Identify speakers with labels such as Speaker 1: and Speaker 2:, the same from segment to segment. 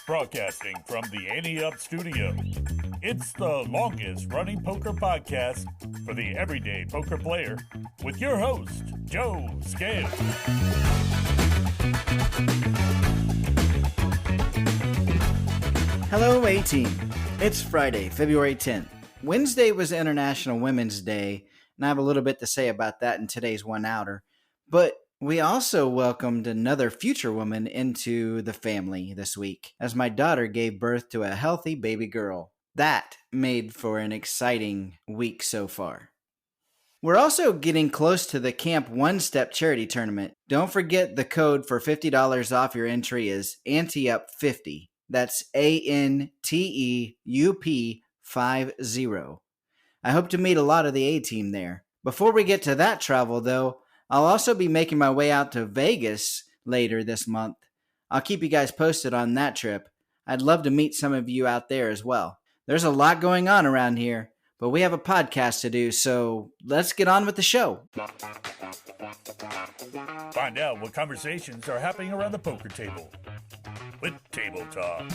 Speaker 1: Broadcasting from the Ante Up studio, it's the longest running poker podcast for the everyday poker player with your host, Joe Scale.
Speaker 2: Hello, A-Team. It's Friday, February 10th. Wednesday was International Women's Day, and I have a little bit to say about that in today's one-outer. But we also welcomed another future woman into the family this week, as my daughter gave birth to a healthy baby girl. That made for an exciting week so far. We're also getting close to the Camp One Step charity tournament. Don't forget the code for $50 off your entry is ANTEUP50. That's ANTEUP50. I hope to meet a lot of the A-Team there. Before we get to that travel, though, I'll also be making my way out to Vegas later this month. I'll keep you guys posted on that trip. I'd love to meet some of you out there as well. There's a lot going on around here, but we have a podcast to do, so let's get on with the show.
Speaker 1: Find out what conversations are happening around the poker table with Table Talk.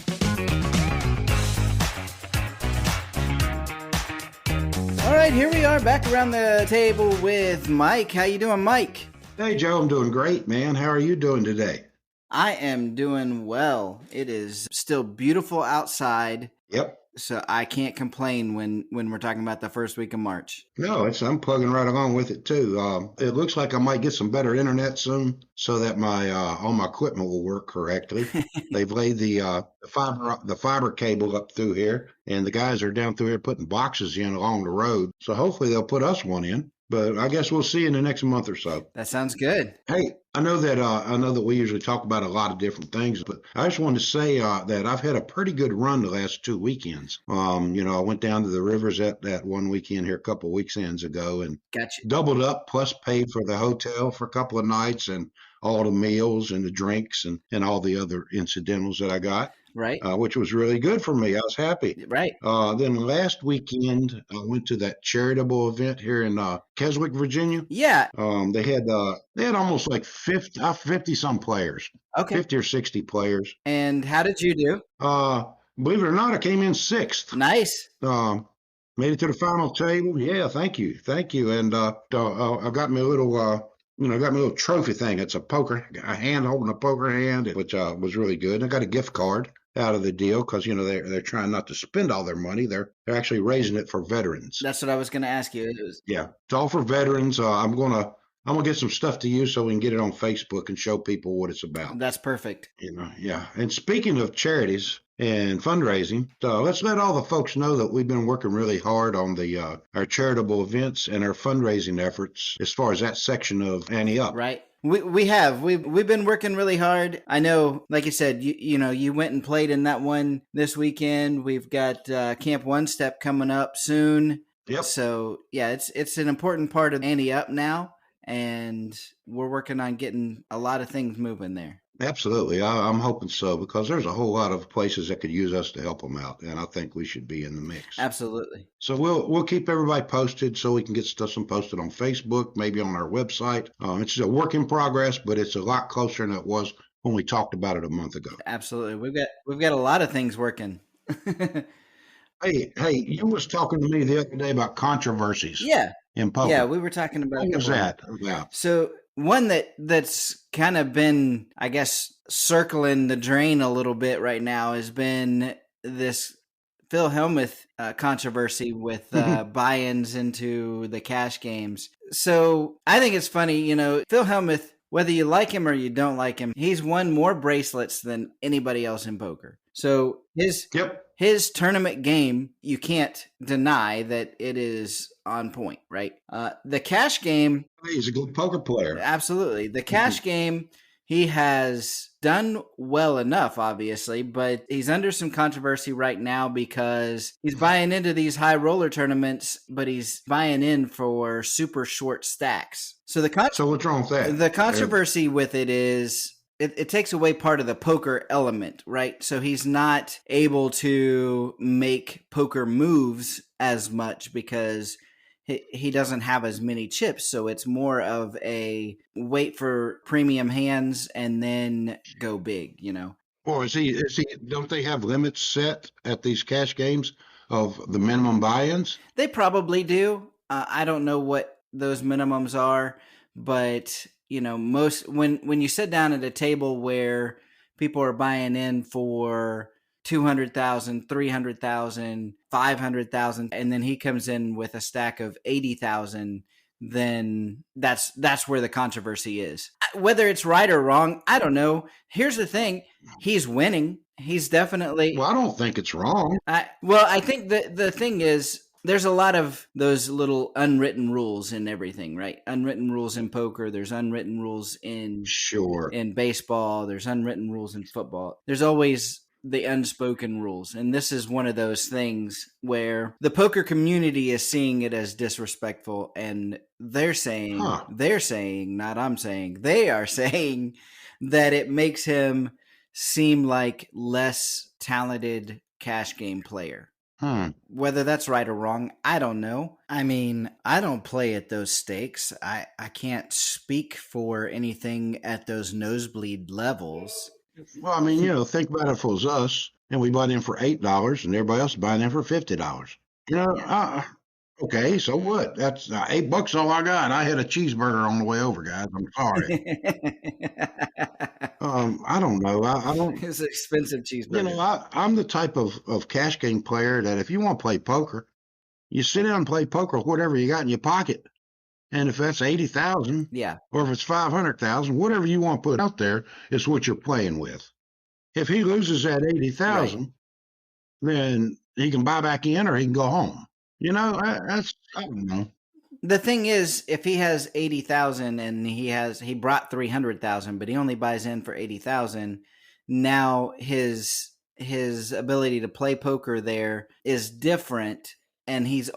Speaker 2: All right, here we are back around the table with Mike. How you doing, Mike?
Speaker 3: Hey, Joe, I'm doing great, man. How are you doing today?
Speaker 2: I am doing well. It is still beautiful outside.
Speaker 3: Yep.
Speaker 2: So I can't complain when we're talking about the first week of March.
Speaker 3: No, I'm plugging right along with it, too. It looks like I might get some better internet soon so that my all my equipment will work correctly. They've laid the fiber cable up through here, and the guys are down through here putting boxes in along the road. So hopefully they'll put us one in. But I guess we'll see in the next month or so.
Speaker 2: That sounds good.
Speaker 3: Hey, I know that we usually talk about a lot of different things, but I just wanted to say that I've had a pretty good run the last 2 weekends. I went down to the rivers that one weekend here a couple of weekends ago and
Speaker 2: Gotcha.
Speaker 3: doubled up, plus paid for the hotel for a couple of nights and all the meals and the drinks and all the other incidentals that I got.
Speaker 2: Right.
Speaker 3: Which was really good for me. I was happy.
Speaker 2: Right.
Speaker 3: Then last weekend, I went to that charitable event here in Keswick, Virginia.
Speaker 2: Yeah.
Speaker 3: They had almost like 50 some players.
Speaker 2: Okay.
Speaker 3: 50 or 60 players.
Speaker 2: And how did you do?
Speaker 3: Believe it or not, I came in sixth.
Speaker 2: Nice.
Speaker 3: Made it to the final table. Yeah, thank you. And I got me a little. I got my little trophy thing. It's a hand holding a poker hand, which was really good. I got a gift card out of the deal because they're trying not to spend all their money. They're actually raising it for veterans.
Speaker 2: That's what I was going to ask you.
Speaker 3: Yeah, it's all for veterans. I'm gonna get some stuff to you so we can get it on Facebook and show people what it's about.
Speaker 2: That's perfect.
Speaker 3: Yeah. And speaking of charities and fundraising, let's let all the folks know that we've been working really hard on our charitable events and our fundraising efforts as far as that section of Ante Up.
Speaker 2: Right. We've been working really hard. I know, like you said, you went and played in that one this weekend. We've got Camp One Step coming up soon.
Speaker 3: Yep.
Speaker 2: So yeah, it's an important part of Ante Up now, and we're working on getting a lot of things moving there.
Speaker 3: Absolutely. I'm hoping so, because there's a whole lot of places that could use us to help them out, and I think we should be in the mix.
Speaker 2: Absolutely.
Speaker 3: So we'll keep everybody posted so we can get stuff posted on Facebook, maybe on our website. It's a work in progress, but it's a lot closer than it was when we talked about it a month ago.
Speaker 2: Absolutely. We've got a lot of things working.
Speaker 3: Hey, you was talking to me the other day about controversies.
Speaker 2: Yeah.
Speaker 3: In poker.
Speaker 2: Yeah, we were talking about.
Speaker 3: What was that about?
Speaker 2: So one that's kind of been, I guess, circling the drain a little bit right now has been this Phil Hellmuth controversy with buy-ins into the cash games. So I think it's funny, Phil Hellmuth, whether you like him or you don't like him, he's won more bracelets than anybody else in poker. So his tournament game, you can't deny that it is on point, right? The cash game...
Speaker 3: He's a good poker player.
Speaker 2: Absolutely. The cash game, he has done well enough, obviously, but he's under some controversy right now because he's buying into these high roller tournaments, but he's buying in for super short stacks. So
Speaker 3: what's wrong with that?
Speaker 2: The controversy with it is... It takes away part of the poker element, right? So he's not able to make poker moves as much because he doesn't have as many chips. So it's more of a wait for premium hands and then go big,
Speaker 3: Or don't they have limits set at these cash games of the minimum buy-ins?
Speaker 2: They probably do. I don't know what those minimums are, but most when you sit down at a table where people are buying in for 200,000, 300,000, 500,000, and then he comes in with a stack of 80,000, then that's where the controversy is. Whether it's right or wrong, I don't know. Here's the thing: he's winning. He's definitely.
Speaker 3: Well, I don't think it's wrong.
Speaker 2: I think the thing is, there's a lot of those little unwritten rules in everything, right? Unwritten rules in poker. There's unwritten rules
Speaker 3: Sure.
Speaker 2: in baseball. There's unwritten rules in football. There's always the unspoken rules. And this is one of those things where the poker community is seeing it as disrespectful, and they're saying, not I'm saying, they are saying that it makes him seem like less talented cash game player. Whether that's right or wrong, I don't know. I mean, I don't play at those stakes. I can't speak for anything at those nosebleed levels.
Speaker 3: Well, I mean, think about it if it was us and we bought in for $8 and everybody else buying in for $50. Okay, so what? That's $8 all I got. I had a cheeseburger on the way over, guys. I'm sorry. I don't know. I don't.
Speaker 2: It's an expensive cheeseburger.
Speaker 3: I'm the type of cash game player that if you want to play poker, you sit down and play poker with whatever you got in your pocket. And if that's 80,000, or if it's 500,000, whatever you want to put out there is what you're playing with. If he loses that 80,000, then he can buy back in or he can go home. I don't know.
Speaker 2: The thing is, if he has 80,000 and he brought 300,000, but he only buys in for 80,000, now his ability to play poker there is different, and he's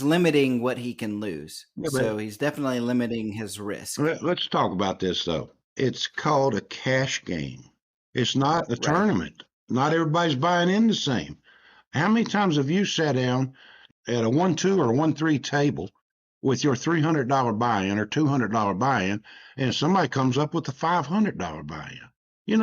Speaker 2: limiting what he can lose. So he's definitely limiting his risk.
Speaker 3: Let's talk about this though. It's called a cash game. It's not a tournament. Not everybody's buying in the same. How many times have you sat down at a 1-2 or 1-3 table with your $300 buy-in or $200 buy-in, and somebody comes up with a $500 buy-in?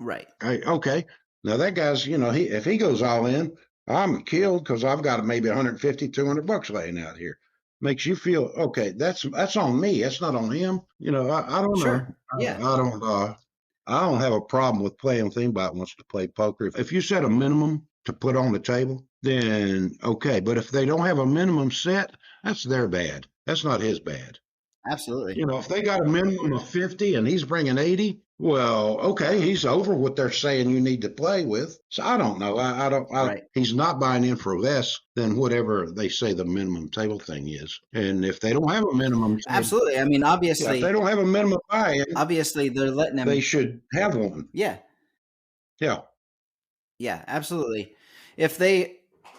Speaker 2: Right.
Speaker 3: Okay. Now that guy's, if he goes all in, I'm killed because I've got maybe 150, $200 laying out here. Makes you feel okay. That's on me. That's not on him. I don't know.
Speaker 2: Yeah.
Speaker 3: I don't have a problem with playing with anybody that wants to play poker. If you set a minimum to put on the table, then okay. But if they don't have a minimum set, that's their bad. That's not his bad.
Speaker 2: Absolutely.
Speaker 3: If they got a minimum of 50 and he's bringing 80, well, okay, he's over what they're saying you need to play with. So I don't know. I don't. He's not buying in for less than whatever they say the minimum table thing is. And if they don't have a minimum,
Speaker 2: absolutely. I mean, obviously,
Speaker 3: if they don't have a minimum buy-in,
Speaker 2: obviously they're letting him.
Speaker 3: They should have one.
Speaker 2: Yeah.
Speaker 3: Yeah.
Speaker 2: Yeah, absolutely. If they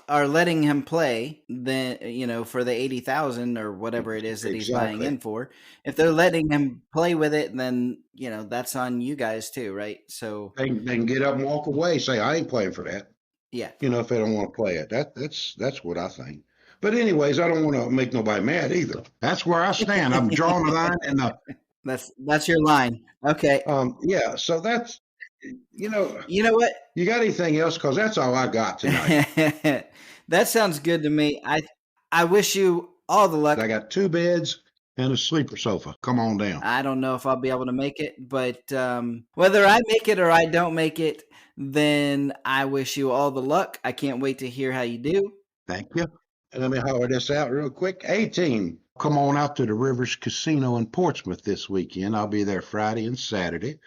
Speaker 2: are letting him play, then for the 80,000 or whatever it is that he's buying in for, if they're letting him play with it, then that's on you guys too, right? So
Speaker 3: they can get up and walk away, say I ain't playing for that.
Speaker 2: Yeah.
Speaker 3: If they don't want to play it. That's what I think. But anyways, I don't want to make nobody mad either. That's where I stand. I'm drawing the line, and
Speaker 2: that's your line. Okay.
Speaker 3: Yeah. So that's.
Speaker 2: You know what?
Speaker 3: You got anything else? Because that's all I got tonight.
Speaker 2: That sounds good to me. I wish you all the luck.
Speaker 3: I got 2 beds and a sleeper sofa. Come on down.
Speaker 2: I don't know if I'll be able to make it, but whether I make it or I don't make it, then I wish you all the luck. I can't wait to hear how you do.
Speaker 3: Thank you. And let me holler this out real quick. 18. Come on out to the Rivers Casino in Portsmouth this weekend. I'll be there Friday and Saturday.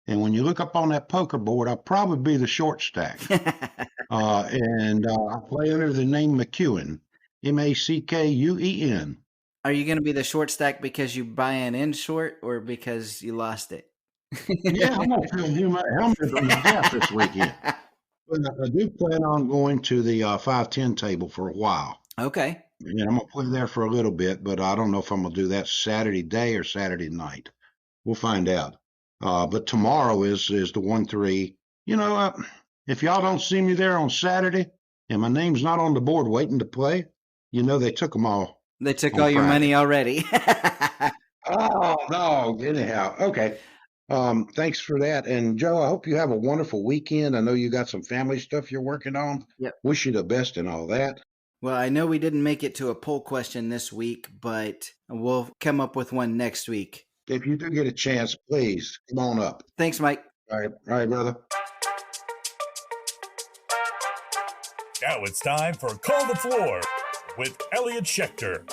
Speaker 3: And when you look up on that poker board, I'll probably be the short stack. And I play under the name McEwen, MACKUEN.
Speaker 2: Are you going to be the short stack because you buy an in short or because you lost it?
Speaker 3: Yeah, I'm going to fill you my helmet on the half this weekend. But I do plan on going to the 5-10 table for a while.
Speaker 2: Okay.
Speaker 3: And I'm going to play there for a little bit, but I don't know if I'm going to do that Saturday day or Saturday night. We'll find out. But tomorrow is the 1-3. If y'all don't see me there on Saturday and my name's not on the board waiting to play, they took them all.
Speaker 2: They took all your money already.
Speaker 3: Oh, no. Anyhow, okay. Thanks for that. And Joe, I hope you have a wonderful weekend. I know you got some family stuff you're working on.
Speaker 2: Yep.
Speaker 3: Wish you the best in all that.
Speaker 2: Well, I know we didn't make it to a poll question this week, but we'll come up with one next week.
Speaker 3: If you do get a chance, please come on up.
Speaker 2: Thanks, Mike.
Speaker 3: All right, brother.
Speaker 1: Now it's time for Call the Floor with Elliot Schechter.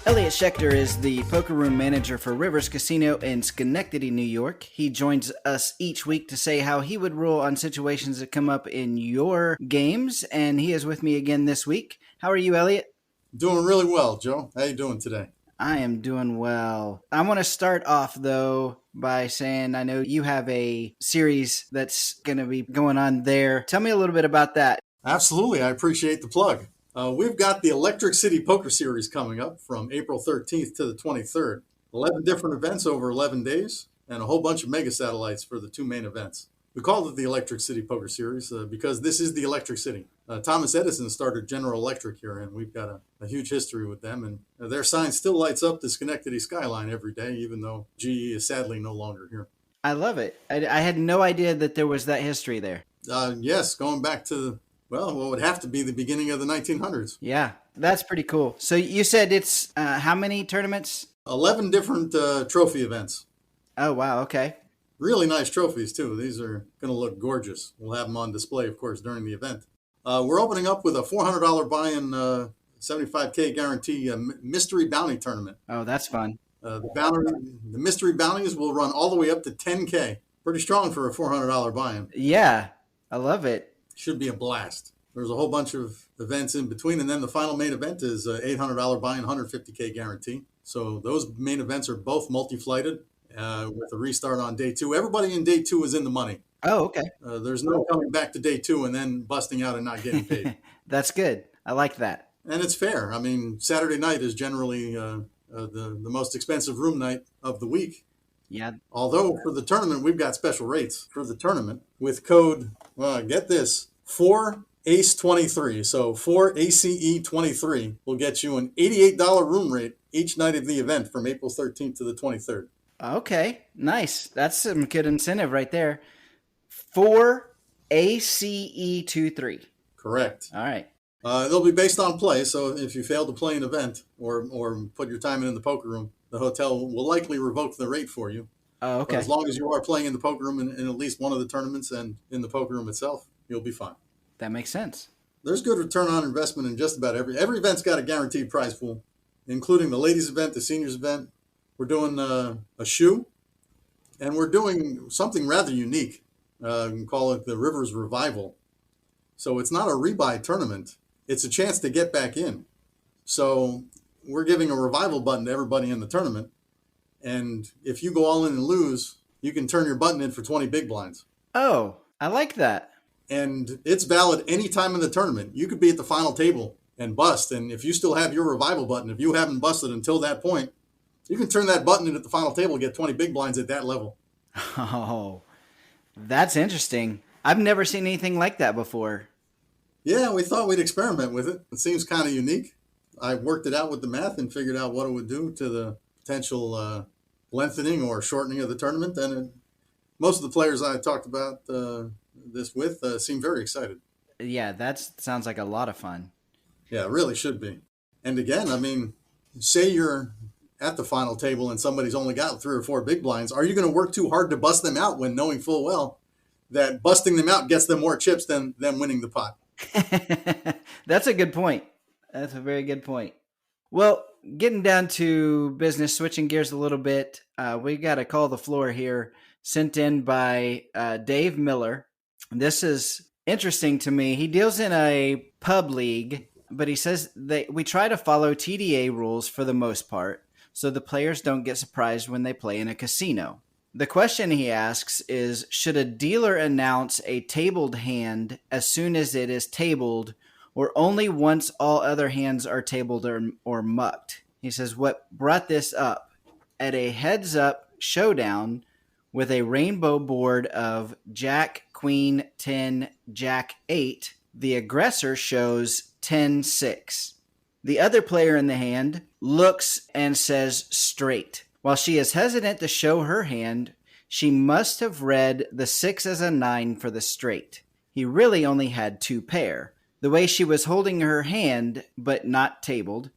Speaker 2: Elliot Schechter is the poker room manager for Rivers Casino in Schenectady, New York. He joins us each week to say how he would rule on situations that come up in your games, and he is with me again this week. How are you, Elliot?
Speaker 4: Doing really well, Joe. How you doing today?
Speaker 2: I am doing well. I want to start off, though, by saying I know you have a series that's going to be going on there. Tell me a little bit about that.
Speaker 4: Absolutely. I appreciate the plug. We've got the Electric City Poker Series coming up from April 13th to the 23rd. 11 different events over 11 days and a whole bunch of mega satellites for the two main events. We called it the Electric City Poker Series because this is the Electric City. Thomas Edison started General Electric here, and we've got a huge history with them. And their sign still lights up the Schenectady skyline every day, even though GE is sadly no longer here.
Speaker 2: I love it. I had no idea that there was that history there.
Speaker 4: Yes, going back to what would have to be the beginning of the 1900s.
Speaker 2: Yeah, that's pretty cool. So you said it's how many tournaments?
Speaker 4: 11 different trophy events.
Speaker 2: Oh, wow. Okay.
Speaker 4: Really nice trophies, too. These are going to look gorgeous. We'll have them on display, of course, during the event. We're opening up with a $400 buy-in, 75K guarantee mystery bounty tournament.
Speaker 2: Oh, that's fun.
Speaker 4: The mystery bounties will run all the way up to 10K. Pretty strong for a $400 buy-in.
Speaker 2: Yeah, I love it.
Speaker 4: Should be a blast. There's a whole bunch of events in between, and then the final main event is $800 buy-in, 150K guarantee. So those main events are both multi-flighted with a restart on day two. Everybody in day two is in the money.
Speaker 2: Oh, okay.
Speaker 4: There's no coming back to day two and then busting out and not getting paid.
Speaker 2: That's good. I like that.
Speaker 4: And it's fair. I mean, Saturday night is generally the most expensive room night of the week.
Speaker 2: Yeah.
Speaker 4: Although for the tournament, we've got special rates for the tournament with code, get this, 4ACE23. So 4ACE23 will get you an $88 room rate each night of the event from April 13th to the 23rd.
Speaker 2: Okay. Nice. That's some good incentive right there. 4ACE23.
Speaker 4: Correct.
Speaker 2: All right.
Speaker 4: They'll be based on play. So if you fail to play an event or put your time in the poker room, the hotel will likely revoke the rate for you.
Speaker 2: Oh, okay.
Speaker 4: But as long as you are playing in the poker room in at least one of the tournaments and in the poker room itself, you'll be fine.
Speaker 2: That makes sense.
Speaker 4: There's good return on investment in just about every event's got a guaranteed prize pool, including the ladies event, the seniors event. We're doing a shoe, and we're doing something rather unique. You can call it the Rivers Revival. So it's not a rebuy tournament. It's a chance to get back in. So we're giving a revival button to everybody in the tournament. And if you go all in and lose, you can turn your button in for 20 big blinds.
Speaker 2: Oh, I like that.
Speaker 4: And it's valid any time in the tournament. You could be at the final table and bust. And if you still have your revival button, if you haven't busted until that point, you can turn that button in at the final table and get 20 big blinds at that level.
Speaker 2: Oh, that's interesting. I've never seen anything like that before.
Speaker 4: Yeah, we thought we'd experiment with it. It seems kind of unique. I worked it out with the math and figured out what it would do to the potential lengthening or shortening of the tournament. And most of the players I talked about this with seem very excited.
Speaker 2: Yeah, that sounds like a lot of fun.
Speaker 4: Yeah, it really should be. And again, I mean, say you're at the final table and somebody's only got 3 or 4 big blinds. Are you going to work too hard to bust them out when knowing full well that busting them out gets them more chips than them winning the pot?
Speaker 2: That's a good point. That's a very good point. Well, getting down to business, switching gears a little bit, we got a call the floor here sent in by Dave Miller. This is interesting to me. He deals in a pub league, but he says that we try to follow TDA rules for the most part, so the players don't get surprised when they play in a casino. The question he asks is, should a dealer announce a tabled hand as soon as it is tabled, or only once all other hands are tabled or mucked? He says, what brought this up? At a heads-up showdown with a rainbow board of Jack, Queen, 10, Jack, 8, the aggressor shows 10-6. The other player in the hand looks and says straight. While she is hesitant to show her hand, she must have read the 6 as a 9 for the straight. He really only had 2 pair. The way she was holding her hand, but not tabled,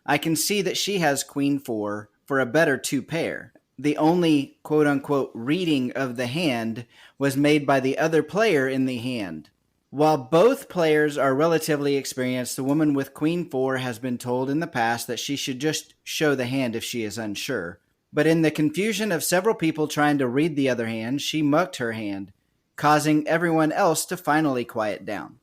Speaker 2: I can see that she has queen 4 for a better 2 pair. The only quote-unquote reading of the hand was made by the other player in the hand. While both players are relatively experienced, the woman with queen 4 has been told in the past that she should just show the hand if she is unsure. But in the confusion of several people trying to read the other hand, she mucked her hand, causing everyone else to finally quiet down.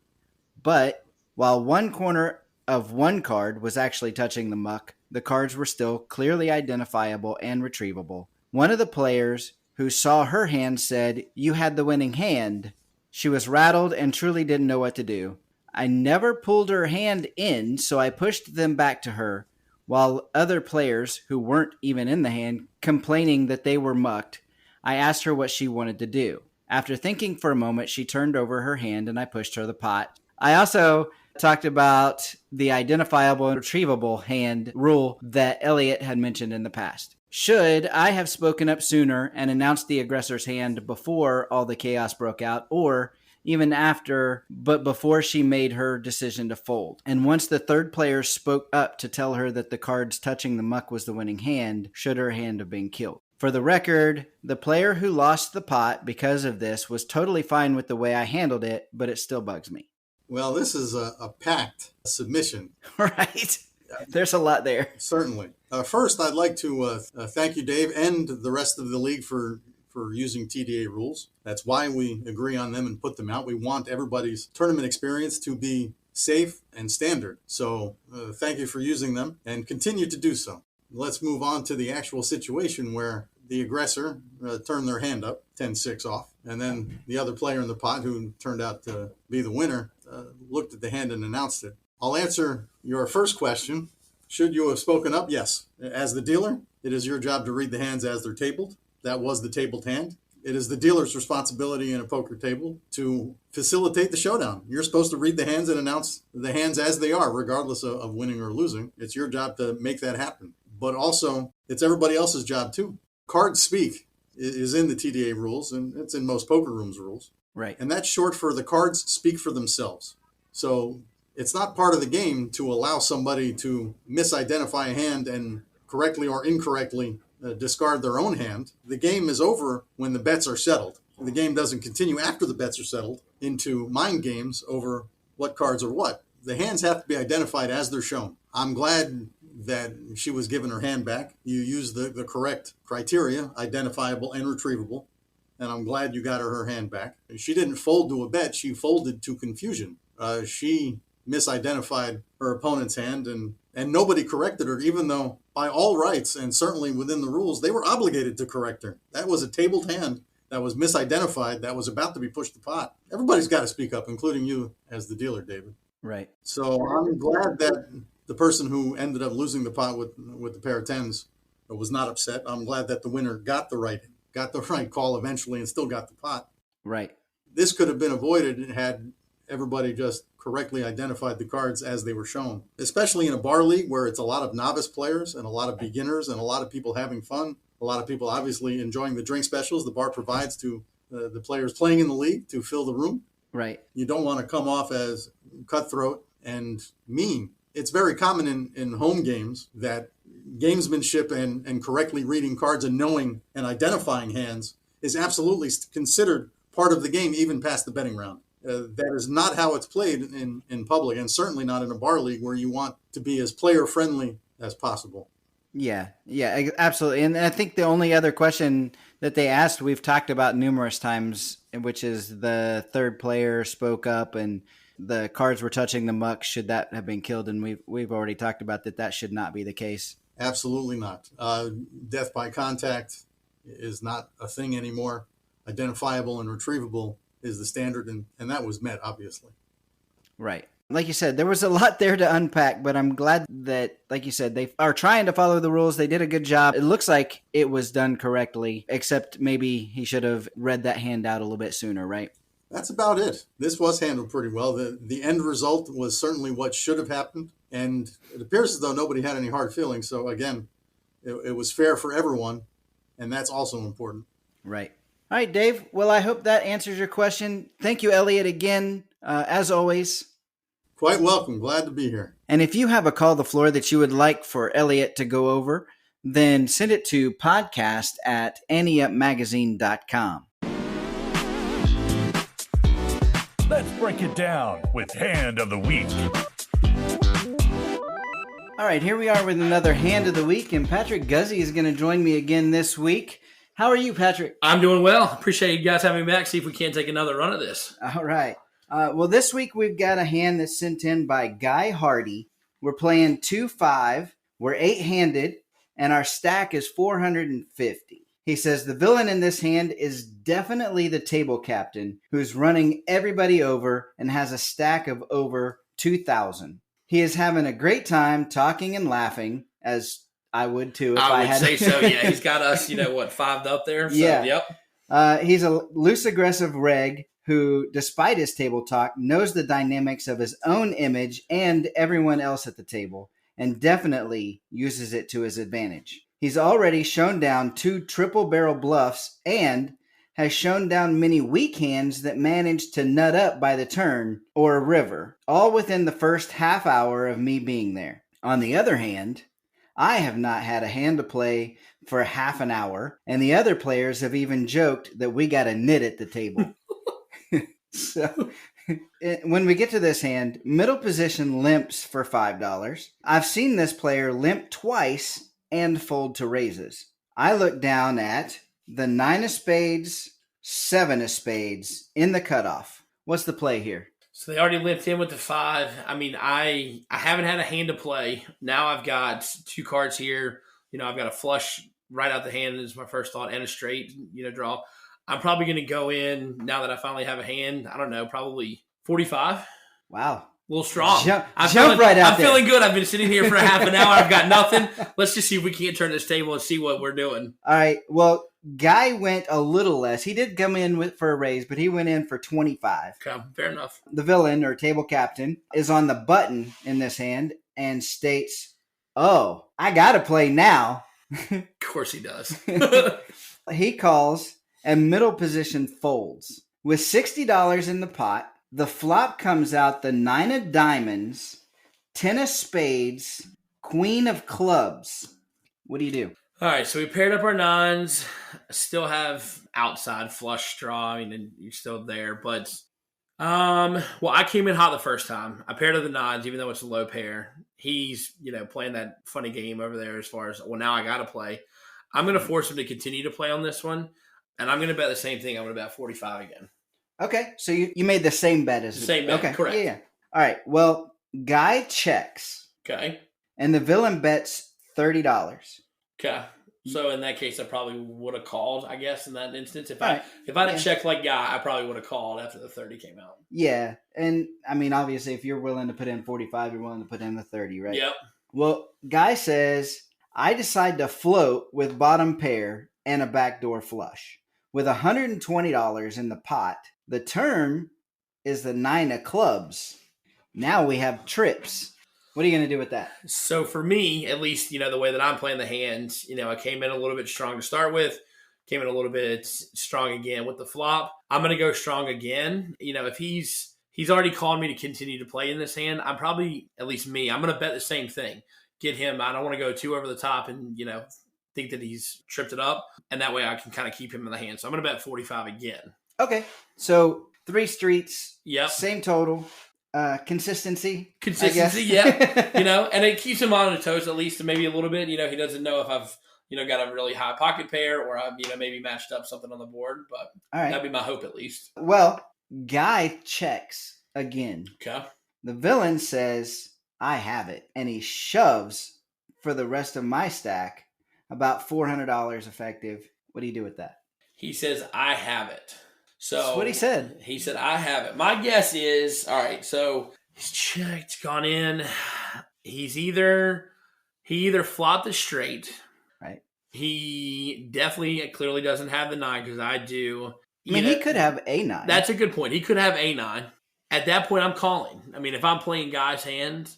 Speaker 2: But while one corner of one card was actually touching the muck, the cards were still clearly identifiable and retrievable. One of the players who saw her hand said, "You had the winning hand." She was rattled and truly didn't know what to do. I never pulled her hand in, so I pushed them back to her, while other players, who weren't even in the hand, complaining that they were mucked. I asked her what she wanted to do. After thinking for a moment, she turned over her hand and I pushed her the pot. I also talked about the identifiable and retrievable hand rule that Elliot had mentioned in the past. Should I have spoken up sooner and announced the aggressor's hand before all the chaos broke out, or even after, but before she made her decision to fold? And once the third player spoke up to tell her that the cards touching the muck was the winning hand, should her hand have been killed? For the record, the player who lost the pot because of this was totally fine with the way I handled it, but it still bugs me.
Speaker 4: Well, this is a packed submission.
Speaker 2: Right. There's a lot there.
Speaker 4: Certainly. First, I'd like to thank you, Dave, and the rest of the league for using TDA rules. That's why we agree on them and put them out. We want everybody's tournament experience to be safe and standard. So thank you for using them and continue to do so. Let's move on to the actual situation where the aggressor turned their hand up, 10-6 off, and then the other player in the pot, who turned out to be the winner, looked at the hand and announced it. I'll answer your first question. Should you have spoken up? Yes. As the dealer, it is your job to read the hands as they're tabled. That was the tabled hand. It is the dealer's responsibility in a poker table to facilitate the showdown. You're supposed to read the hands and announce the hands as they are, regardless of winning or losing. It's your job to make that happen. But also, it's everybody else's job too. Cards speak is in the TDA rules, and it's in most poker rooms rules.
Speaker 2: Right.
Speaker 4: And that's short for the cards speak for themselves. So it's not part of the game to allow somebody to misidentify a hand and correctly or incorrectly discard their own hand. The game is over when the bets are settled. The game doesn't continue after the bets are settled into mind games over what cards are what. The hands have to be identified as they're shown. I'm glad that she was given her hand back. You used the correct criteria, identifiable and retrievable, and I'm glad you got her hand back. She didn't fold to a bet, she folded to confusion. She misidentified her opponent's hand, and nobody corrected her, even though by all rights and certainly within the rules, they were obligated to correct her. That was a tabled hand that was misidentified, that was about to be pushed to pot. Everybody's got to speak up, including you as the dealer, David.
Speaker 2: Right.
Speaker 4: So I'm glad that the person who ended up losing the pot with the pair of tens was not upset. I'm glad that the winner got the right call eventually and still got the pot.
Speaker 2: Right.
Speaker 4: This could have been avoided had everybody just correctly identified the cards as they were shown, especially in a bar league where it's a lot of novice players and a lot of beginners and a lot of people having fun, a lot of people obviously enjoying the drink specials the bar provides to the players playing in the league to fill the room.
Speaker 2: Right.
Speaker 4: You don't want to come off as cutthroat and mean. It's very common in home games that gamesmanship and correctly reading cards and knowing and identifying hands is absolutely considered part of the game, even past the betting round. That is not how it's played in public, and certainly not in a bar league where you want to be as player friendly as possible.
Speaker 2: Yeah, absolutely. And I think the only other question that they asked, we've talked about numerous times, which is the third player spoke up and the cards were touching the muck. Should that have been killed? And we've already talked about that should not be the case.
Speaker 4: Absolutely not. Death by contact is not a thing anymore. Identifiable and retrievable is the standard, and that was met, obviously.
Speaker 2: Right. Like you said, there was a lot there to unpack, but I'm glad that, like you said, they are trying to follow the rules. They did a good job. It looks like it was done correctly, except maybe he should have read that hand out a little bit sooner, right?
Speaker 4: That's about it. This was handled pretty well. The end result was certainly what should have happened, and it appears as though nobody had any hard feelings. So again, it was fair for everyone, and that's also important.
Speaker 2: Right. All right, Dave. Well, I hope that answers your question. Thank you, Elliot, again, as always.
Speaker 4: Quite welcome. Glad to be here.
Speaker 2: And if you have a call the floor that you would like for Elliot to go over, then send it to podcast@anteupmagazine.com.
Speaker 1: Let's break it down with Hand of the Week.
Speaker 2: All right, here we are with another Hand of the Week, and Patrick Guzzi is going to join me again this week. How are you, Patrick?
Speaker 5: I'm doing well. Appreciate you guys having me back. See if we can't take another run at this.
Speaker 2: All right. Well, this week we've got a hand that's sent in by Guy Hardy. We're playing 2-5. We're 8-handed, and our stack is 450. He says the villain in this hand is definitely the table captain who's running everybody over and has a stack of over 2,000. He is having a great time talking and laughing, as I would too if I
Speaker 5: would
Speaker 2: had
Speaker 5: say so, yeah. He's got us, fived up there. So,
Speaker 2: yeah.
Speaker 5: Yep.
Speaker 2: He's a loose, aggressive reg who, despite his table talk, knows the dynamics of his own image and everyone else at the table, and definitely uses it to his advantage. He's already shown down 2 triple barrel bluffs and has shown down many weak hands that managed to nut up by the turn or a river, all within the first half hour of me being there. On the other hand, I have not had a hand to play for half an hour, and the other players have even joked that we got a nit at the table. So when we get to this hand, middle position limps for $5. I've seen this player limp twice and fold to raises. I look down at the 9 of spades, 7 of spades in the cutoff. What's the play here?
Speaker 5: So they already limped in with the 5. I mean, I haven't had a hand to play. Now I've got 2 cards here. I've got a flush right out the hand is my first thought, and a straight, draw. I'm probably going to go in now that I finally have a hand. I don't know, probably 45.
Speaker 2: Wow.
Speaker 5: A little strong.
Speaker 2: I'm feeling
Speaker 5: good. I've been sitting here for half an hour. I've got nothing. Let's just see if we can't turn this table and see what we're doing.
Speaker 2: All right. Well, Guy went a little less. He did come in for a raise, but he went in for 25.
Speaker 5: Okay, fair enough.
Speaker 2: The villain or table captain is on the button in this hand and states, "Oh, I got to play now."
Speaker 5: Of course he does.
Speaker 2: He calls and middle position folds. With $60 in the pot, the flop comes out the 9 of diamonds, 10 of spades, queen of clubs. What do you do?
Speaker 5: All right, so we paired up our 9s. Still have outside flush draw. And you're still there. But, well, I came in hot the first time. I paired up the 9s, even though it's a low pair. He's, playing that funny game over there as far as, well, now I got to play. I'm going to force him to continue to play on this one. And I'm going to bet the same thing. I'm going to bet 45 again.
Speaker 2: Okay, so you made the same bet as
Speaker 5: the same bet. Okay, correct.
Speaker 2: Yeah. All right. Well, Guy checks.
Speaker 5: Okay.
Speaker 2: And the villain bets $30.
Speaker 5: Okay. So in that case, I probably would have called. I guess in that instance, if I didn't check like Guy, I probably would have called after the 30 came out.
Speaker 2: Yeah, and I mean, obviously, if you're willing to put in 45, you're willing to put in the 30, right?
Speaker 5: Yep.
Speaker 2: Well, Guy says I decide to float with bottom pair and a backdoor flush. With $120 in the pot, the turn is the 9 of clubs. Now we have trips. What are you going to do with that?
Speaker 5: So for me, at least, the way that I'm playing the hand, I came in a little bit strong to start with, came in a little bit strong again with the flop. I'm going to go strong again. If he's already called me to continue to play in this hand, I'm probably, at least me, I'm going to bet the same thing. Get him. I don't want to go too over the top and, think that he's tripped it up. And that way I can kind of keep him in the hand. So I'm going to bet 45 again.
Speaker 2: Okay. So 3 streets.
Speaker 5: Yep.
Speaker 2: Same total. Consistency,
Speaker 5: yeah. And it keeps him on his toes at least, maybe a little bit. He doesn't know if I've, got a really high pocket pair or I've, maybe matched up something on the board. But
Speaker 2: all right.
Speaker 5: That'd be my hope at least.
Speaker 2: Well, Guy checks again.
Speaker 5: Okay.
Speaker 2: The villain says, I have it. And he shoves for the rest of my stack about $400 effective. What do you do with that?
Speaker 5: He says, I have it. So
Speaker 2: that's what he said.
Speaker 5: He said, I have it. My guess is, all right, so he's checked, gone in. He either flopped the straight.
Speaker 2: Right.
Speaker 5: He definitely clearly doesn't have the 9 because I do.
Speaker 2: He could have a 9.
Speaker 5: That's a good point. He could have a 9. At that point, I'm calling. I mean, if I'm playing Guy's hand,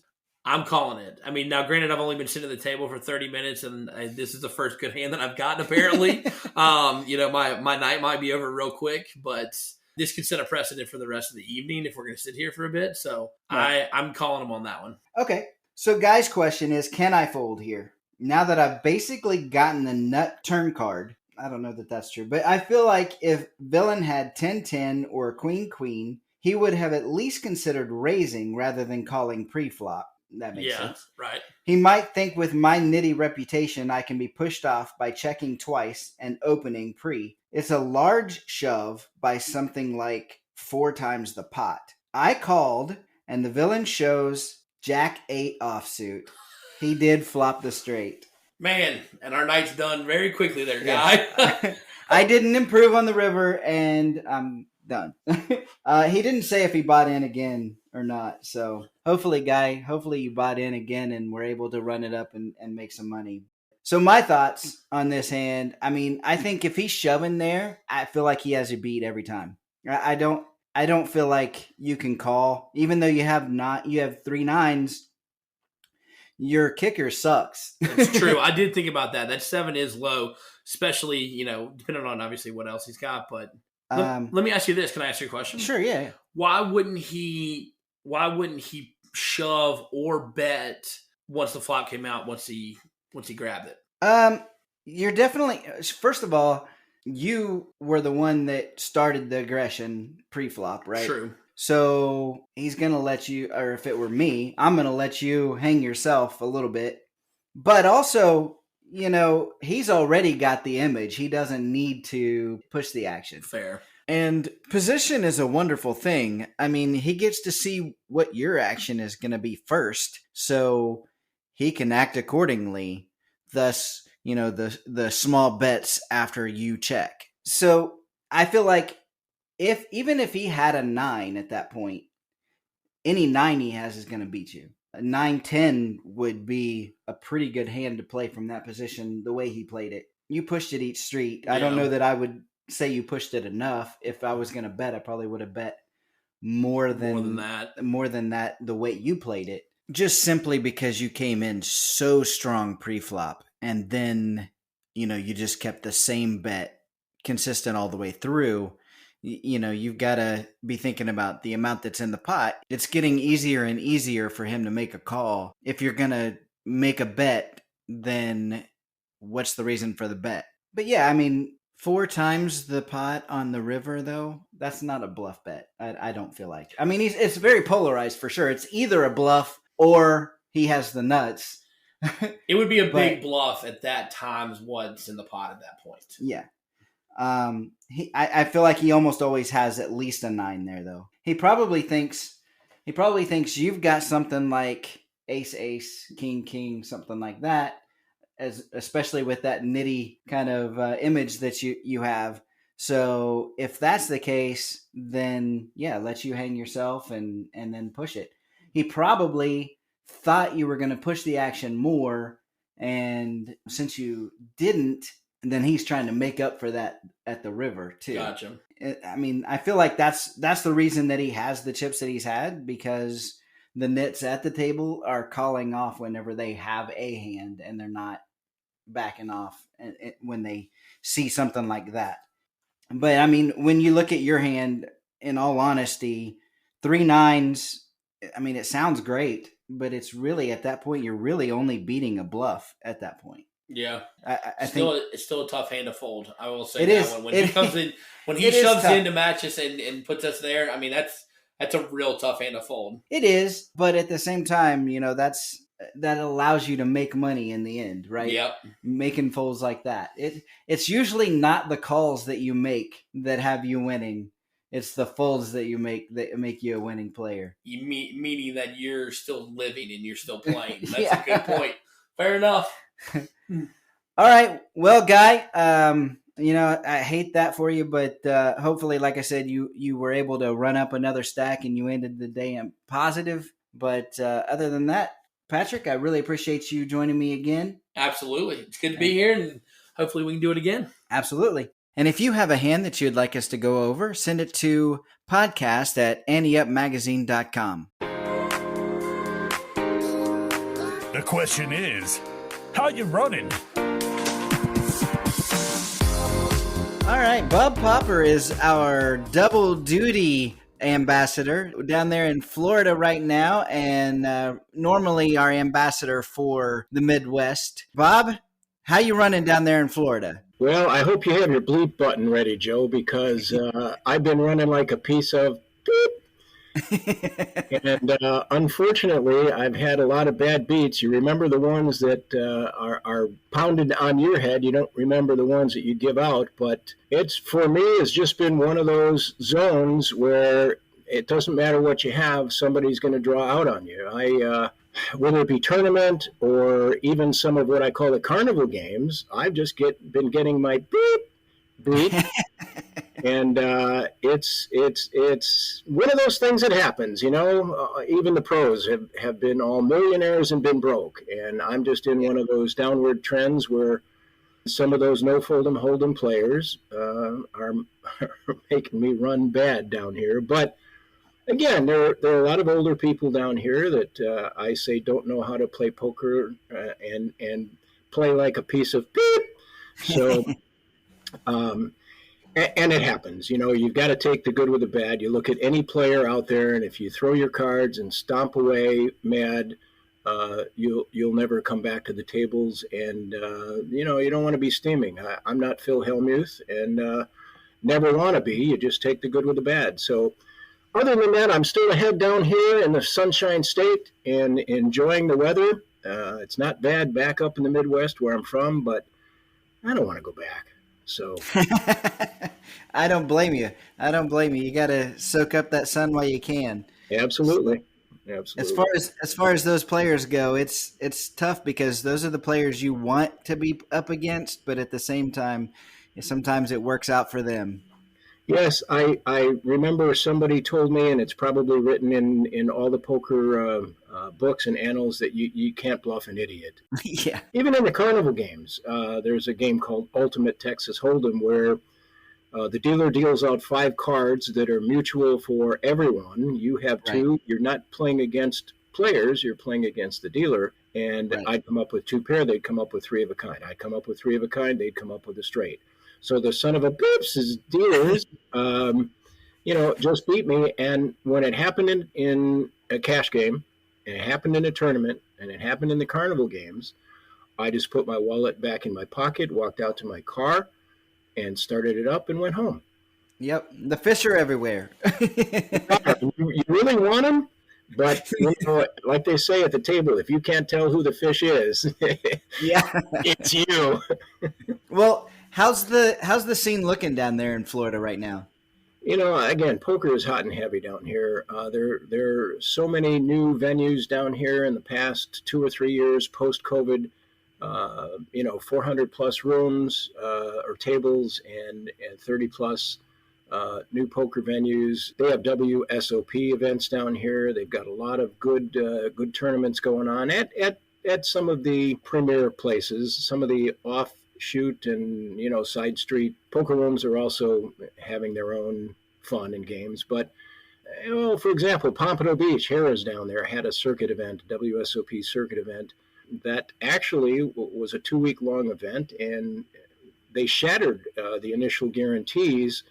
Speaker 5: I'm calling it. I mean, now granted, I've only been sitting at the table for 30 minutes, and this is the first good hand that I've gotten, apparently. My night might be over real quick, but this could set a precedent for the rest of the evening if we're going to sit here for a bit. So right. I'm calling him on that one.
Speaker 2: Okay. So Guy's question is, can I fold here? Now that I've basically gotten the nut turn card, I don't know that that's true, but I feel like if Villain had 10-10 or Queen-Queen, he would have at least considered raising rather than calling pre-flop. That makes sense.
Speaker 5: Right.
Speaker 2: He might think with my nitty reputation, I can be pushed off by checking twice and opening pre. It's a large shove by something like 4 times the pot. I called, and the Villain shows Jack-8 offsuit. He did flop the straight.
Speaker 5: Man, and our night's done very quickly there, Guy.
Speaker 2: Yeah. I didn't improve on the river, and I'm done. He didn't say if he bought in again or not. So hopefully, Guy, you bought in again and were able to run it up and make some money. So my thoughts on this hand, I mean, I think if he's shoving there, I feel like he has a beat every time. I don't feel like you can call, even though you have 3 nines. Your kicker sucks.
Speaker 5: It's true. I did think about that. That 7 is low, especially, depending on obviously what else he's got. But let me ask you this. Can I ask you a question?
Speaker 2: Sure, yeah.
Speaker 5: Why wouldn't he shove or bet once the flop came out, once he grabbed it?
Speaker 2: You're definitely, first of all, you were the one that started the aggression pre-flop, right?
Speaker 5: True.
Speaker 2: So he's going to let you, or if it were me, I'm going to let you hang yourself a little bit. But also, he's already got the image. He doesn't need to push the action.
Speaker 5: Fair.
Speaker 2: And position is a wonderful thing. I mean, he gets to see what your action is going to be first, so he can act accordingly. Thus, the small bets after you check. So I feel like even if he had a 9 at that point, any 9 he has is going to beat you. A 9-10 would be a pretty good hand to play from that position the way he played it. You pushed it each street. Yeah. I don't know that I would say you pushed it enough. If I was going to bet, I probably would have bet more than that the way you played it. Just simply because you came in so strong pre-flop, and then, you just kept the same bet consistent all the way through. You've got to be thinking about the amount that's in the pot. It's getting easier and easier for him to make a call. If you're going to make a bet, then what's the reason for the bet? But yeah, I mean, 4 times the pot on the river, though, that's not a bluff bet. I don't feel like. I mean, it's very polarized for sure. It's either a bluff or he has the nuts.
Speaker 5: It would be a big bluff at that times what's in the pot at that point.
Speaker 2: Yeah. I feel like he almost always has at least a 9 there, though. He probably thinks you've got something like ace, king, something like that, especially with that nitty kind of image that you have. So if that's the case, then yeah, let you hang yourself and then push it. He probably thought you were going to push the action more, and since you didn't, then he's trying to make up for that at the river too.
Speaker 5: Gotcha.
Speaker 2: I mean, I feel like that's the reason that he has the chips that he's had, because the nits at the table are calling off whenever they have a hand, and they're not backing off when they see something like that. But I mean, when you look at your hand, in all honesty, 3 nines, I mean, it sounds great, but it's really, at that point, you're really only beating a bluff at that point.
Speaker 5: Yeah,
Speaker 2: I think
Speaker 5: it's still a tough hand to fold. I will say
Speaker 2: it
Speaker 5: that
Speaker 2: is.
Speaker 5: When he comes in, when he shoves in to match us and puts us there, I mean, that's a real tough hand to fold.
Speaker 2: It is, but at the same time, that allows you to make money in the end, right?
Speaker 5: Yep.
Speaker 2: Making folds like that. It's usually not the calls that you make that have you winning. It's the folds that you make that make you a winning player.
Speaker 5: Meaning that you're still living and you're still playing. That's a good point. Fair enough.
Speaker 2: All right. Well, Guy, I hate that for you, but hopefully, like I said, you were able to run up another stack and you ended the day in positive. But other than that, Patrick, I really appreciate you joining me again.
Speaker 5: Absolutely. It's good to be here, and hopefully we can do it again.
Speaker 2: Absolutely. And if you have a hand that you'd like us to go over, send it to podcast@anteupmagazine.com.
Speaker 1: The question is, how you running?
Speaker 2: All right, Bub Popper is our double duty ambassador down there in Florida right now, and normally our ambassador for the Midwest. Bob, how you running down there in Florida?
Speaker 6: Well, I hope you have your bleep button ready, Joe, because I've been running like a piece of beep. And unfortunately, I've had a lot of bad beats. You remember the ones that are pounded on your head. You don't remember the ones that you give out. But for me, it's just been one of those zones where it doesn't matter what you have, somebody's going to draw out on you. Whether it be tournament or even some of what I call the carnival games, I've just been getting my beep, beep. And it's one of those things that happens, even the pros have been all millionaires and been broke. And I'm just in one of those downward trends where some of those no fold'em hold'em players are making me run bad down here. But again, there are a lot of older people down here that I say don't know how to play poker and play like a piece of beep. So and it happens, you've got to take the good with the bad. You look at any player out there, and if you throw your cards and stomp away mad, you'll never come back to the tables. And, you don't want to be steaming. I'm not Phil Hellmuth and never want to be. You just take the good with the bad. So other than that, I'm still ahead down here in the Sunshine State and enjoying the weather. It's not bad back up in the Midwest where I'm from, but I don't want to go back. So
Speaker 2: I don't blame you. You got to soak up that sun while you can.
Speaker 6: Absolutely.
Speaker 2: As far as those players go, it's tough because those are the players you want to be up against, but at the same time, sometimes it works out for them.
Speaker 6: Yes, I remember somebody told me, and it's probably written in all the poker books and annals, that you can't bluff an idiot.
Speaker 2: Yeah.
Speaker 6: Even in the carnival games, there's a game called Ultimate Texas Hold'em where the dealer deals out 5 cards that are mutual for everyone. You have 2. Right. You're not playing against players. You're playing against the dealer. And right. I'd come up with 2 pair. They'd come up with 3 of a kind. I'd come up with 3 of a kind. They'd come up with a straight. So the son of a bitch dealers, just beat me. And when it happened in a cash game, and it happened in a tournament, and it happened in the carnival games, I just put my wallet back in my pocket, walked out to my car, and started it up and went home.
Speaker 2: Yep. The fish are everywhere.
Speaker 6: You really want them? But, like they say at the table, if you can't tell who the fish is,
Speaker 2: yeah,
Speaker 6: it's you.
Speaker 2: Well, how's the scene looking down there in Florida right now?
Speaker 6: Again, poker is hot and heavy down here. There are so many new venues down here in the past 2 or 3 years post-COVID. 400 plus rooms or tables and 30 plus new poker venues. They have WSOP events down here. They've got a lot of good tournaments going on at some of the premier places. Some of the offshoot and side street poker rooms are also having their own fun and games. But for example, Pompano Beach, Harrah's down there had a circuit event, WSOP circuit event. That actually was a 2-week long event, and they shattered the initial guarantees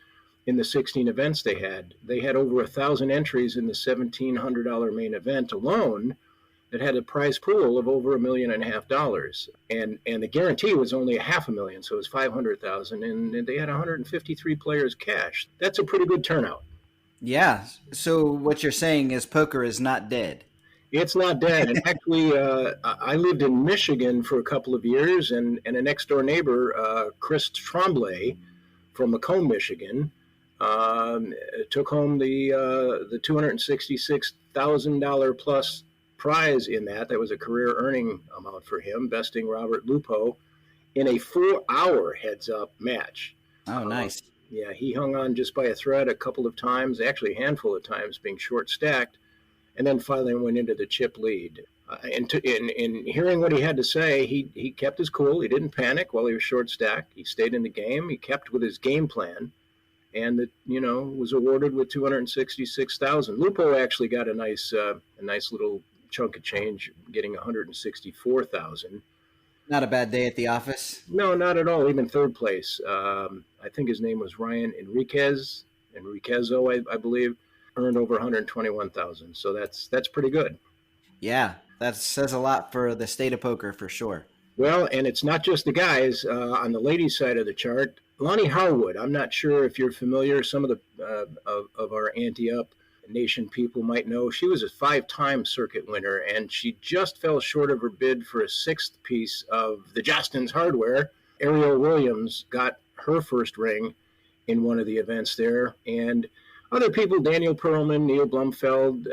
Speaker 6: in the 16 events they had. They had over 1,000 entries in the $1,700 main event alone that had a prize pool of over $1.5 million. And the guarantee was only $500,000, so it was $500,000, and they had 153 players cash. That's a pretty good turnout.
Speaker 2: Yeah. So what you're saying is poker is not dead.
Speaker 6: It's not dead. And actually, I lived in Michigan for a couple of years, and a next-door neighbor, Chris Tremblay from Macomb, Michigan, took home the $266,000 plus prize in that. That was a career earning amount for him, besting Robert Lupo in a 4-hour heads-up match.
Speaker 2: Oh, nice.
Speaker 6: Yeah, he hung on just by a thread a couple of times, actually a handful of times, being short-stacked. And then finally went into the chip lead. In hearing what he had to say, he kept his cool. He didn't panic while he was short stacked. He stayed in the game. He kept with his game plan, and was awarded with $266,000. Lupo actually got a nice little chunk of change, getting 164,000.
Speaker 2: Not a bad day at the office.
Speaker 6: No, not at all. Even third place. I think his name was Ryan Enriquezo, I believe, earned over 121,000. So that's pretty good.
Speaker 2: Yeah, that says a lot for the state of poker for sure.
Speaker 6: Well, and it's not just the guys. On the ladies' side of the chart, Lonnie Harwood. I'm not sure if you're familiar. Some of the of our Ante Up Nation people might know. She was a 5-time circuit winner, and she just fell short of her bid for a 6th piece of the Jostens hardware. Ariel Williams got her first ring in one of the events there, and other people, Daniel Perlman, Neil Blumfeld,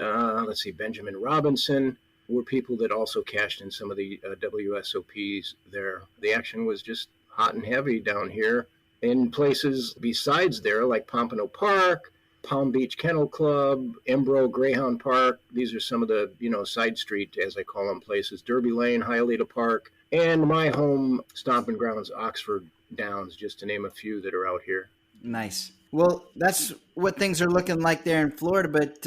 Speaker 6: Benjamin Robinson, were people that also cashed in some of the WSOPs there. The action was just hot and heavy down here in places besides there, like Pompano Park, Palm Beach Kennel Club, Embro Greyhound Park. These are some of the, side street, as I call them, places. Derby Lane, Hialeah Park, and my home stomping grounds, Oxford Downs, just to name a few that are out here.
Speaker 2: Nice. Well, that's what things are looking like there in Florida, but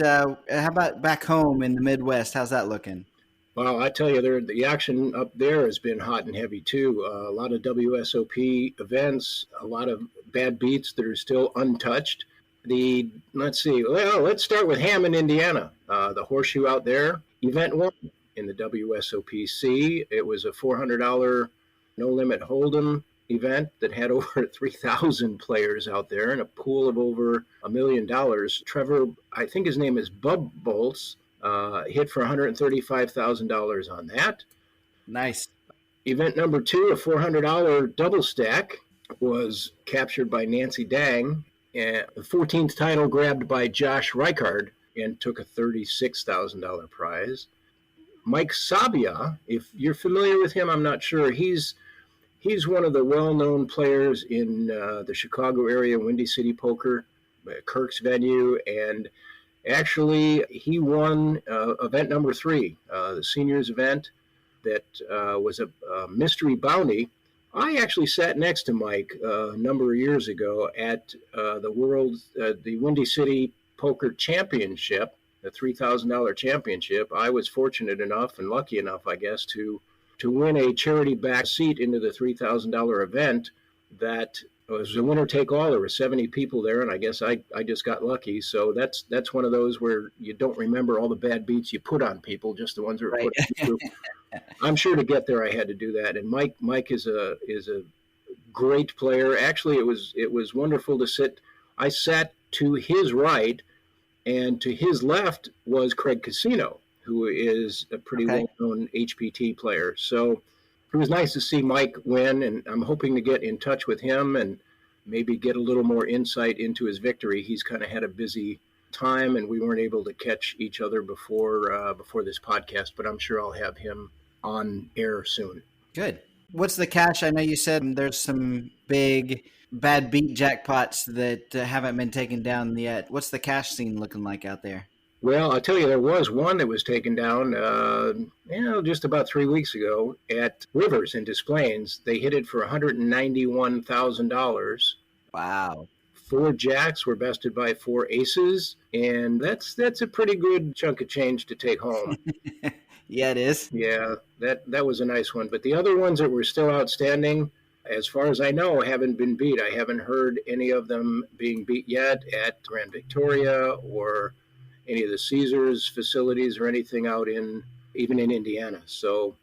Speaker 2: how about back home in the Midwest? How's that looking?
Speaker 6: Well, I tell you, the action up there has been hot and heavy, too. A lot of WSOP events, a lot of bad beats that are still untouched. Let's start with Hammond, Indiana. The Horseshoe out there, event 1 in the WSOPC. It was a $400 no-limit Hold'em event that had over 3,000 players out there and a pool of over $1 million. Trevor, I think his name is Bub Bolts, hit for $135,000 on that.
Speaker 2: Nice.
Speaker 6: Event number 2, a $400 double stack, was captured by Nancy Dang. And the 14th title grabbed by Josh Reichard and took a $36,000 prize. Mike Sabia, if you're familiar with him, I'm not sure. He's one of the well-known players in the Chicago area, Windy City Poker, Kirk's venue, and actually he won event number 3, the seniors event that was a mystery bounty. I actually sat next to Mike a number of years ago at the Windy City Poker Championship, the $3,000 championship. I was fortunate enough and lucky enough, I guess, to win a charity-backed seat into the $3,000 event that was a winner-take-all. There were 70 people there, and I guess I just got lucky. So that's one of those where you don't remember all the bad beats you put on people, just the ones that were put on you. I'm sure to get there I had to do that. And Mike is a great player. Actually, it was wonderful to sit. I sat to his right, and to his left was Craig Casino, who is a pretty well-known HPT player. So it was nice to see Mike win, and I'm hoping to get in touch with him and maybe get a little more insight into his victory. He's kind of had a busy time, and we weren't able to catch each other before this podcast, but I'm sure I'll have him on air soon.
Speaker 2: Good. What's the cash? I know you said there's some big bad beat jackpots that haven't been taken down yet. What's the cash scene looking like out there?
Speaker 6: Well, I'll tell you, there was one that was taken down, just about 3 weeks ago at Rivers in Des Plaines. They hit it for $191,000.
Speaker 2: Wow.
Speaker 6: 4 jacks were bested by 4 aces, and that's a pretty good chunk of change to take home.
Speaker 2: Yeah, it is.
Speaker 6: Yeah, that was a nice one. But the other ones that were still outstanding, as far as I know, haven't been beat. I haven't heard any of them being beat yet at Grand Victoria or any of the Caesars facilities or anything out even in Indiana. So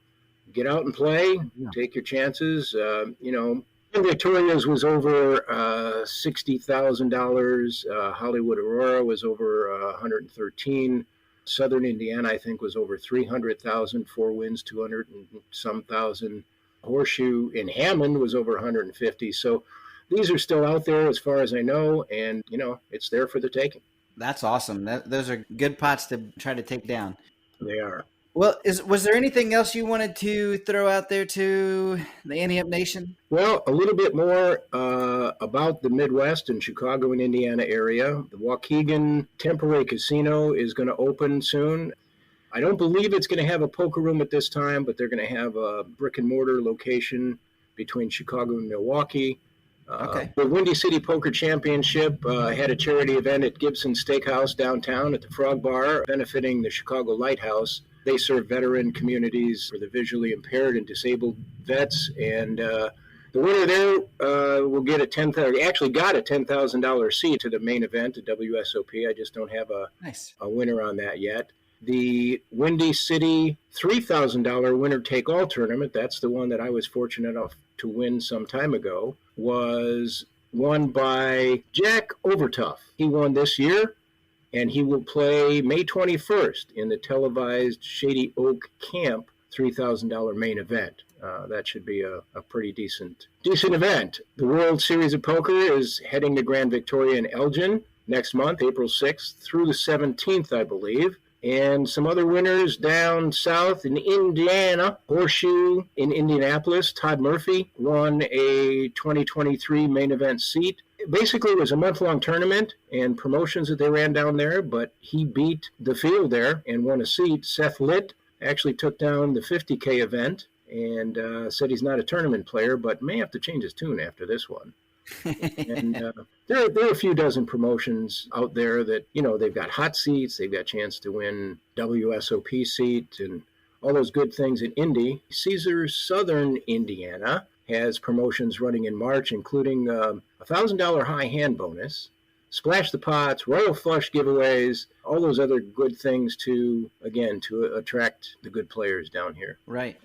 Speaker 6: get out and play, take your chances. Grand Victoria's was over $60,000. Hollywood Aurora was over 113. Southern Indiana, I think, was over 300,000, 4 wins, 200 and some thousand. Horseshoe in Hammond was over 150. So these are still out there as far as I know, and, it's there for the taking.
Speaker 2: That's awesome. Those are good pots to try to take down.
Speaker 6: They are.
Speaker 2: Well, was there anything else you wanted to throw out there to the Ante Up Nation?
Speaker 6: Well, a little bit more about the Midwest and Chicago and Indiana area. The Waukegan Temporary Casino is going to open soon. I don't believe it's going to have a poker room at this time, but they're going to have a brick and mortar location between Chicago and Milwaukee.
Speaker 2: Okay.
Speaker 6: The Windy City Poker Championship had a charity event at Gibson Steakhouse downtown at the Frog Bar, benefiting the Chicago Lighthouse. They serve veteran communities for the visually impaired and disabled vets. And the winner there will get actually got a $10,000 seat to the main event at WSOP. I just don't have a winner on that yet. The Windy City $3,000 winner-take-all tournament, that's the one that I was fortunate enough to win some time ago, was won by Jack Overtough. He won this year, and he will play May 21st in the televised Shady Oak Camp $3,000 main event. That should be a pretty decent event. The World Series of Poker is heading to Grand Victoria in Elgin next month, April 6th through the 17th, I believe. And some other winners down south in Indiana, Horseshoe in Indianapolis. Todd Murphy won a 2023 main event seat. Basically, it was a month-long tournament and promotions that they ran down there, but he beat the field there and won a seat. Seth Litt actually took down the 50K event and said he's not a tournament player, but may have to change his tune after this one. And there are a few dozen promotions out there that, they've got hot seats, they've got a chance to win WSOP seat and all those good things in Indy. Caesars Southern Indiana has promotions running in March, including a $1,000 high hand bonus, Splash the Pots, Royal Flush giveaways, all those other good things to attract the good players down here.
Speaker 2: Right.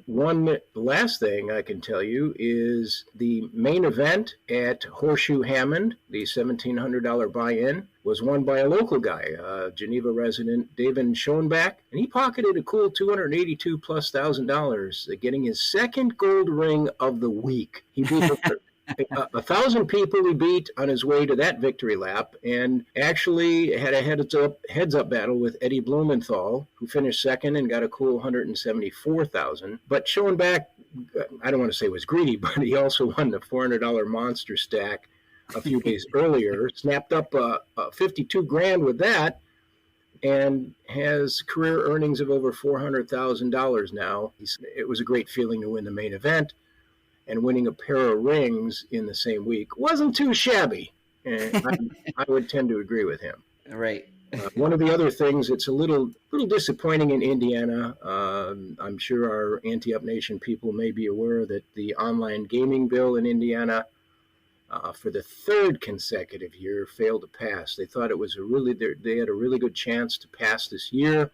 Speaker 6: One last thing I can tell you is the main event at Horseshoe Hammond, the $1,700 buy-in, was won by a local guy, Geneva resident David Schoenbach, and he pocketed a cool $282,000+, getting his second gold ring of the week. He beat 1,000 people he beat on his way to that victory lap, and actually had a heads-up battle with Eddie Blumenthal, who finished second and got a cool $174,000. But Schoenbach, I don't want to say was greedy, but he also won the $400 monster stack a few days earlier, snapped up $52,000 with that, and has career earnings of over $400,000 now. It was a great feeling to win the main event. And winning a pair of rings in the same week wasn't too shabby. And I would tend to agree with him.
Speaker 2: Right.
Speaker 6: One of the other things that's a little disappointing in Indiana, I'm sure our Ante-Up Nation people may be aware that the online gaming bill in Indiana for the third consecutive year failed to pass. They thought it was they had a really good chance to pass this year,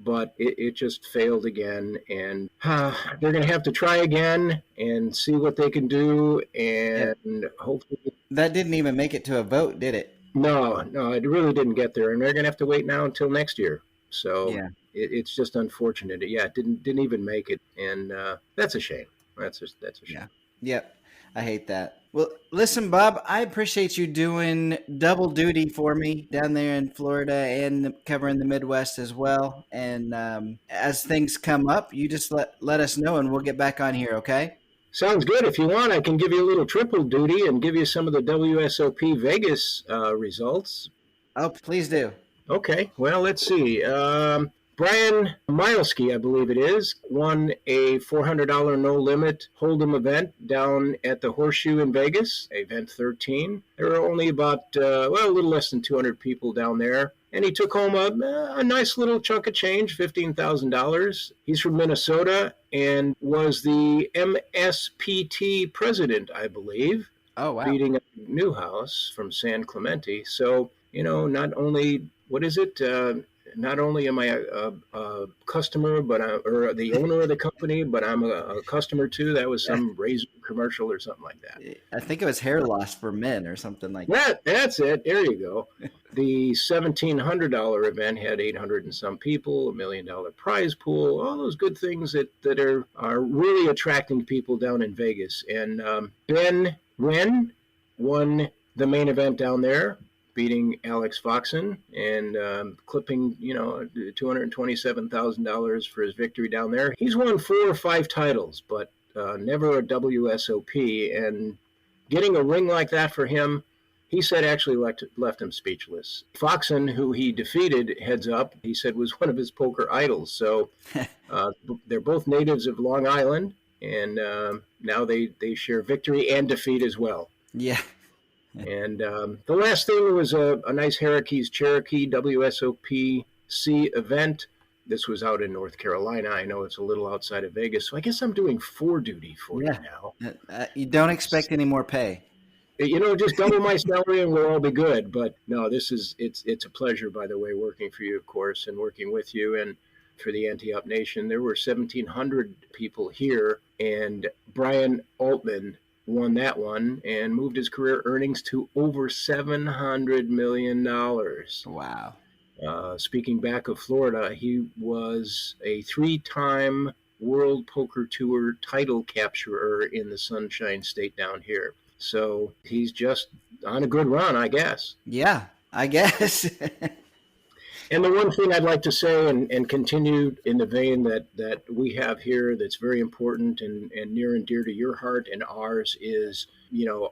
Speaker 6: but it just failed again, and they're going to have to try again and see what they can do, and hopefully...
Speaker 2: That didn't even make it to a vote, did it?
Speaker 6: No, it really didn't get there, and they're going to have to wait now until next year. So it's just unfortunate. Yeah, it didn't even make it, and that's a shame. That's a shame.
Speaker 2: Yeah. Yep. I hate that. Well, listen, Bob, I appreciate you doing double duty for me down there in Florida and covering the Midwest as well. And as things come up, you just let us know and we'll get back on here, okay?
Speaker 6: Sounds good. If you want, I can give you a little triple duty and give you some of the WSOP Vegas results.
Speaker 2: Oh, please do.
Speaker 6: Okay. Well, let's see. Brian Milesky, I believe it is, won a $400 no-limit Hold'em event down at the Horseshoe in Vegas, event 13. There were only about, a little less than 200 people down there. And he took home a nice little chunk of change, $15,000. He's from Minnesota and was the MSPT president, I believe.
Speaker 2: Oh, wow.
Speaker 6: Beating Newhouse from San Clemente. So, not only, not only am I a customer, or the owner of the company, but I'm a customer too. That was some razor commercial or something like that.
Speaker 2: I think it was hair loss for men or something like
Speaker 6: that. That's it. There you go. The $1,700 event had 800 and some people, $1 million prize pool, all those good things that are really attracting people down in Vegas. And Ben Wen won the main event down there, beating Alex Foxen and clipping, $227,000 for his victory down there. He's won 4 or 5 titles, but never a WSOP. And getting a ring like that for him, he said actually left him speechless. Foxen, who he defeated heads up, he said was one of his poker idols. So they're both natives of Long Island, and now they share victory and defeat as well.
Speaker 2: Yeah.
Speaker 6: And the last thing was a nice Cherokee WSOP C event This was out in North Carolina. I know it's a little outside of Vegas, so I guess I'm doing 4 duty for you now.
Speaker 2: You don't expect any more pay.
Speaker 6: Just double my salary and we'll all be good. But no, it's a pleasure, by the way, working for you, of course, and working with you and for the Ante Up Nation. There were 1,700 people here, and Brian Altman won that one and moved his career earnings to over $700 million.
Speaker 2: Wow.
Speaker 6: Speaking back of Florida, he was a 3-time World Poker Tour title capturer in the Sunshine State down here. So he's just on a good run, I guess.
Speaker 2: Yeah, I guess.
Speaker 6: And the one thing I'd like to say and continue in the vein that we have here that's very important and near and dear to your heart and ours is,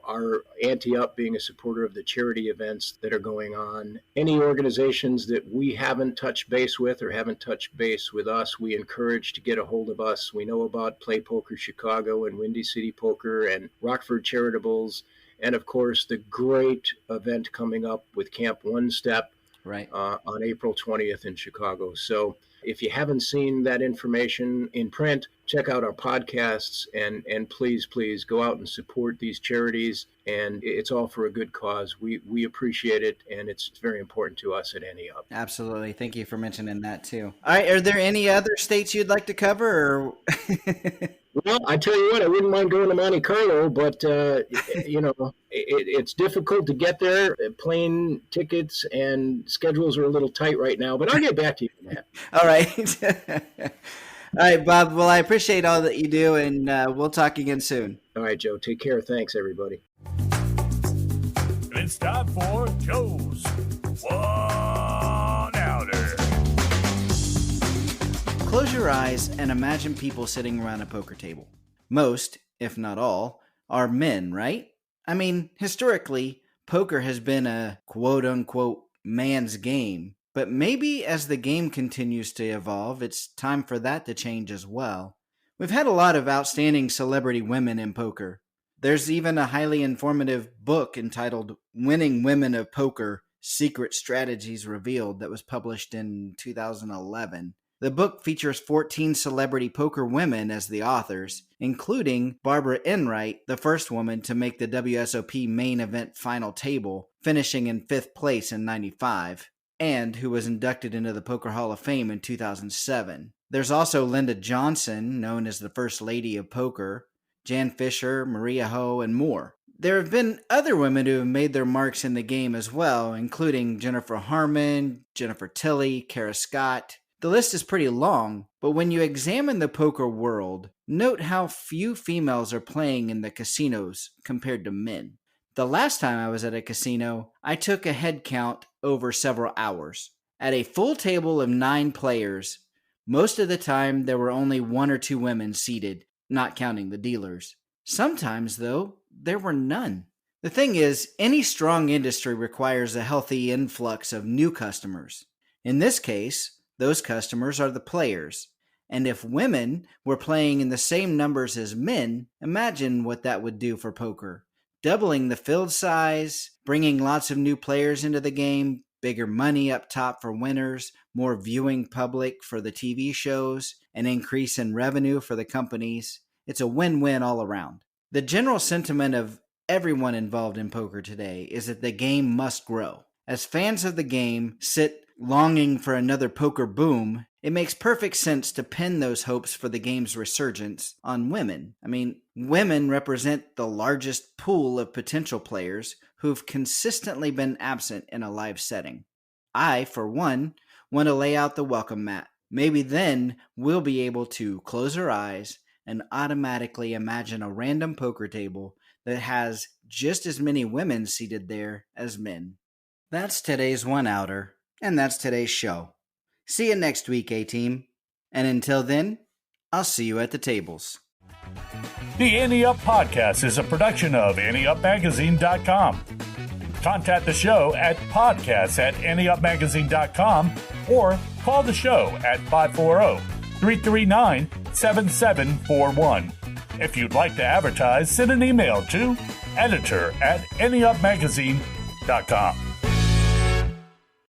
Speaker 6: our Ante Up being a supporter of the charity events that are going on. Any organizations that we haven't touched base with or haven't touched base with us, we encourage to get a hold of us. We know about Play Poker Chicago and Windy City Poker and Rockford Charitables. And of course, the great event coming up with Camp One Step.
Speaker 2: Right.
Speaker 6: On April 20th in Chicago. So if you haven't seen that information in print, check out our podcasts and please go out and support these charities. And it's all for a good cause. We appreciate it, and it's very important to us at Ante Up.
Speaker 2: Absolutely. Thank you for mentioning that too. All right. Are there any other states you'd like to cover? Or
Speaker 6: Well, I tell you what, I wouldn't mind going to Monte Carlo, but it's difficult to get there. Plane tickets and schedules are a little tight right now, but I'll get back to you on that.
Speaker 2: All right. All right, Bob. Well, I appreciate all that you do, and we'll talk again soon.
Speaker 6: All right, Joe. Take care. Thanks, everybody.
Speaker 1: It's time for Joe's 1-Outer.
Speaker 2: Close your eyes and imagine people sitting around a poker table. Most, if not all, are men, right? I mean, historically, poker has been a quote-unquote man's game. But maybe as the game continues to evolve, it's time for that to change as well. We've had a lot of outstanding celebrity women in poker. There's even a highly informative book entitled Winning Women of Poker, Secret Strategies Revealed that was published in 2011. The book features 14 celebrity poker women as the authors, including Barbara Enright, the first woman to make the WSOP main event final table, finishing in 5th place in '95, and who was inducted into the Poker Hall of Fame in 2007. There's also Linda Johnson, known as the First Lady of Poker, Jan Fisher, Maria Ho, and more. There have been other women who have made their marks in the game as well, including Jennifer Harmon, Jennifer Tilley, Kara Scott. The list is pretty long, but when you examine the poker world, note how few females are playing in the casinos compared to men. The last time I was at a casino, I took a head count over several hours. At a full table of 9 players, most of the time there were only 1 or 2 women seated, not counting the dealers. Sometimes, though, there were none. The thing is, any strong industry requires a healthy influx of new customers. In this case, those customers are the players. And if women were playing in the same numbers as men, imagine what that would do for poker. Doubling the field size, bringing lots of new players into the game, bigger money up top for winners, more viewing public for the TV shows, an increase in revenue for the companies. It's a win-win all around. The general sentiment of everyone involved in poker today is that the game must grow. As fans of the game sit longing for another poker boom, it makes perfect sense to pin those hopes for the game's resurgence on women. I mean, women represent the largest pool of potential players who've consistently been absent in a live setting. I, for one, want to lay out the welcome mat. Maybe then we'll be able to close our eyes and automatically imagine a random poker table that has just as many women seated there as men. That's today's 1-Outer, and that's today's show. See you next week, A-Team. And until then, I'll see you at the tables.
Speaker 1: The Ante Up Podcast is a production of AnteUpMagazine.com. Contact the show at podcasts@AnteUpMagazine.com or call the show at 540-339-7741. If you'd like to advertise, send an email to editor@AnteUpMagazine.com.